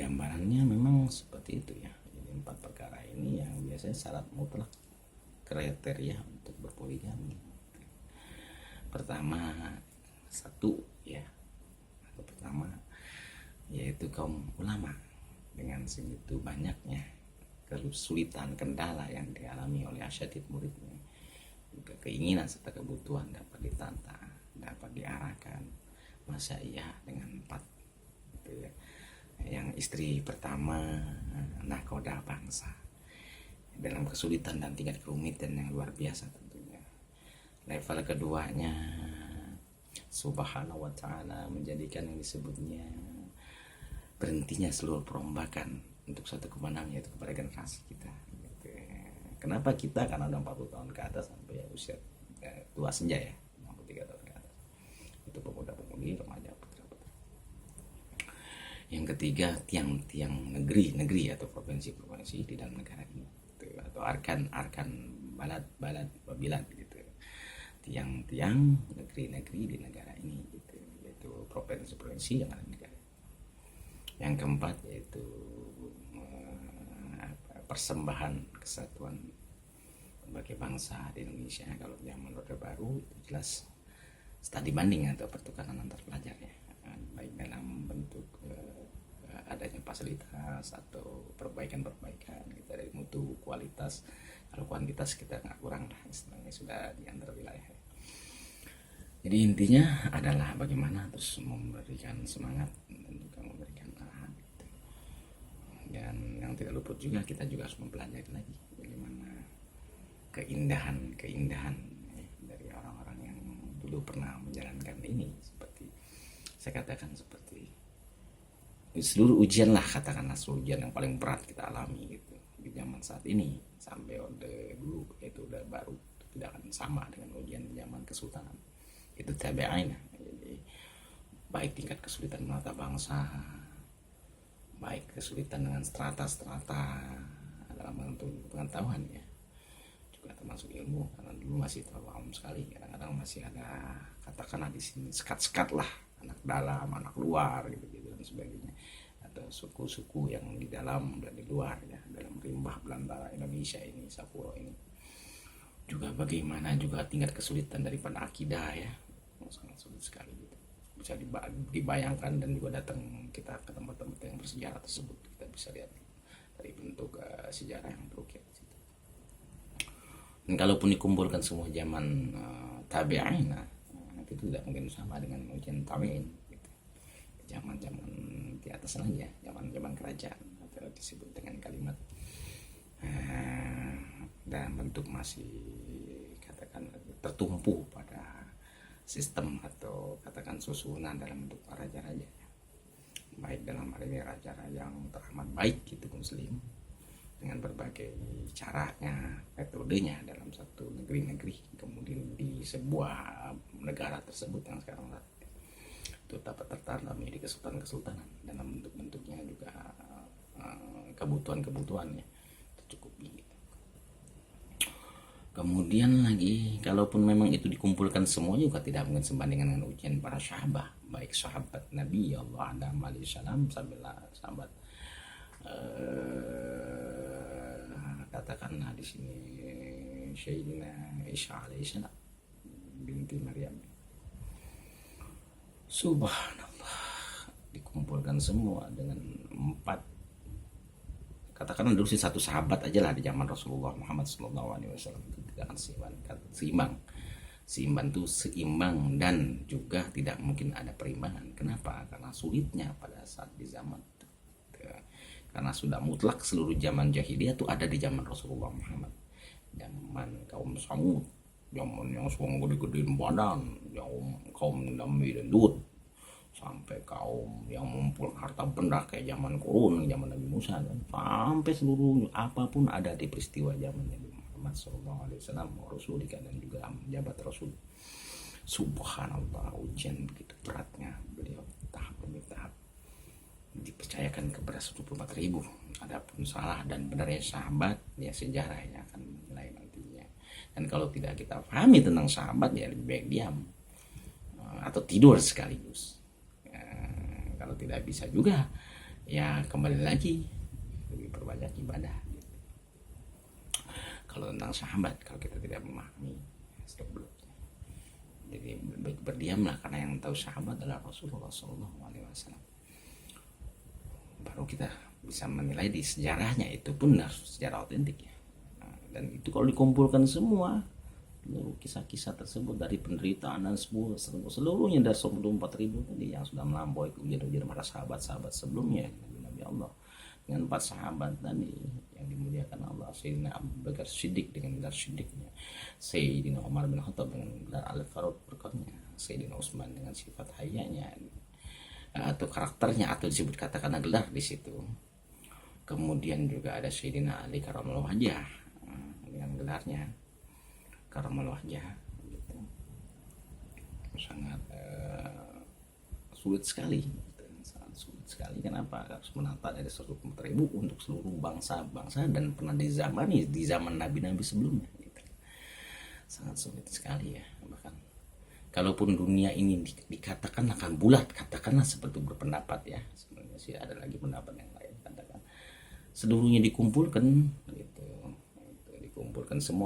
gambarannya memang seperti itu ya. Jadi 4 perkara ini yang biasanya syarat mutlak kriteria untuk berpoligami. Pertama, satu ya, atau pertama yaitu kaum ulama dengan segitu banyaknya kesulitan kendala yang dialami oleh asyadid muridnya, juga keinginan serta kebutuhan dapat ditantang, dapat diarahkan. Masa iya dengan 4 gitu ya. Yang istri pertama nakoda bangsa dalam kesulitan dan tingkat kerumitan yang luar biasa tentunya. Level keduanya subhanahu wa ta'ala menjadikan yang disebutnya berhentinya seluruh perombakan untuk satu kemenangan, yaitu kepada generasi kita gitu. Kenapa kita? Karena udah 40 tahun ke atas sampai usia tua senja ya, 63 tahun ke atas, itu pemuda-pemudi, remaja, putra-putri. Yang ketiga, tiang-tiang negeri atau provinsi-provinsi di dalam negara ini gitu. Atau arkan balad bilad gitu, tiang-tiang negeri-negeri di negara ini gitu, yaitu provinsi-provinsi yang ada di negara. Yang keempat yaitu persembahan kesatuan berbagai bangsa di Indonesia. Kalau zaman Orde Baru itu jelas studi banding atau pertukaran antar pelajar ya, baik dalam bentuk adanya fasilitas atau perbaikan gitu, dari mutu, kualitas. Kalau kuantitas kita nggak kurang lah, istilahnya sudah di antar wilayah ya. Jadi intinya adalah bagaimana terus memberikan semangat dan juga memberikan arahan gitu. Dan yang tidak luput juga, kita juga harus mempelajari lagi bagaimana keindahan ya, dari orang-orang yang dulu pernah menjalankan ini. Seperti saya katakan, seperti seluruh ujian lah, katakanlah seluruh ujian yang paling berat kita alami gitu di zaman saat ini sampai Orde dulu, yaitu Orde Baru, tidak akan sama dengan ujian zaman kesultanan. Itu tabi'in. Jadi baik tingkat kesulitan menata bangsa, baik kesulitan dengan strata-strata dalam bentuk pengetahuan ya, juga termasuk ilmu, karena dulu masih terlalu awam sekali. Kadang-kadang masih ada, katakanlah di sini sekat-sekat lah, anak dalam, anak luar gitu dan sebagainya, atau suku-suku yang di dalam dan di luar ya, dalam rimba belantara Indonesia ini, Sapuro ini. Juga bagaimana juga tingkat kesulitan daripada akidah ya, sangat sulit sekali gitu. Bisa dibayangkan, dan juga datang kita ke tempat-tempat yang bersejarah tersebut, kita bisa lihat dari bentuk sejarah yang terukir di situ. Dan kalaupun dikumpulkan semua zaman tabi'in, itu tidak mungkin sama dengan ujian tabi'in gitu. Zaman-zaman di atas saja, zaman-zaman kerajaan, atau disebut dengan kalimat dalam bentuk masih katakan tertumpu pada sistem atau katakan susunan dalam bentuk raja-raja, baik dalam hal ini raja-raja yang teramat baik gitu, muslim, dengan berbagai caranya, metodenya dalam satu negeri, kemudian di sebuah negara tersebut yang sekarang itu dapat tertanam di kesultanan dalam bentuk-bentuknya juga kebutuhan-kebutuhannya tercukupi. Kemudian lagi, kalaupun memang itu dikumpulkan semua juga tidak mungkin sebandingan dengan ujian para sahabat, baik sahabat Nabi Allah Adam alaihissalam sampai sahabat katakanlah di sini Sayyidina Isa alaihissalam binti Maryam. Subhanallah, dikumpulkan semua dengan 4, katakanlah dulu sih satu sahabat aja lah di zaman Rasulullah Muhammad SAW itu tidak akan seimbang itu seimbang, dan juga tidak mungkin ada perimbangan. Kenapa? Karena sulitnya pada saat di zaman itu. Karena sudah mutlak seluruh zaman jahiliyah itu ada di zaman Rasulullah Muhammad. Zaman kaum Samud, zaman yang semua gede-gedein badan, yang kaum Nabi dan Lut, sampai kaum yang mengumpul harta benda kayak zaman Korun, zaman Nabi Musa, kan? Sampai seluruh apapun ada di peristiwa zaman Nabi Muhammad SAW, Rasulika, dan juga jabat Rasul. Subhanallah, ujian begitu beratnya beliau tahap demi tahap dipercayakan kepada 74.000. Adapun salah dan benarnya sahabat ya sejarah yang akan menilai nantinya. Dan kalau tidak kita pahami tentang sahabat ya lebih baik diam atau tidur sekaligus. Kalau tidak bisa juga ya kembali lagi lebih perbanyak ibadah gitu. Kalau tentang sahabat, kalau kita tidak memahami stop dulu. Jadi baik berdiamlah, karena yang tahu sahabat adalah Rasulullah SAW. Baru kita bisa menilai di sejarahnya, itu pun harus sejarah otentik ya. Nah, dan itu kalau dikumpulkan semua seluruh kisah-kisah tersebut dari penderitaan dan seluruhnya dari 24.000 tadi yang sudah melampaui ujian-ujian para sahabat-sahabat sebelumnya, Nabi Allah dengan 4 sahabat tadi yang dimuliakan Allah, Sayyidina Abu Bakar Siddiq dengan gelar Siddiqnya, Sayyidina Umar bin Khattab dengan gelar Al-Faruq berkatnya, Sayyidina Utsman dengan sifat hayanya atau karakternya, atau disebut katakanlah gelar di situ. Kemudian juga ada Sayyidina Ali karramallahu wajhah dengan gelarnya karramallahu wajhah gitu. Sangat sulit sekali, sangat sulit sekali. Kenapa? Harus menata dari 104.000 untuk seluruh bangsa-bangsa dan pernah dizamani di zaman nabi-nabi sebelumnya gitu. Sangat sulit sekali ya. Bahkan kalaupun dunia ini dikatakan akan bulat, katakanlah seperti berpendapat ya, sebenarnya sih ada lagi pendapat yang lain, katakan seluruhnya dikumpulkan gitu, dikumpulkan semua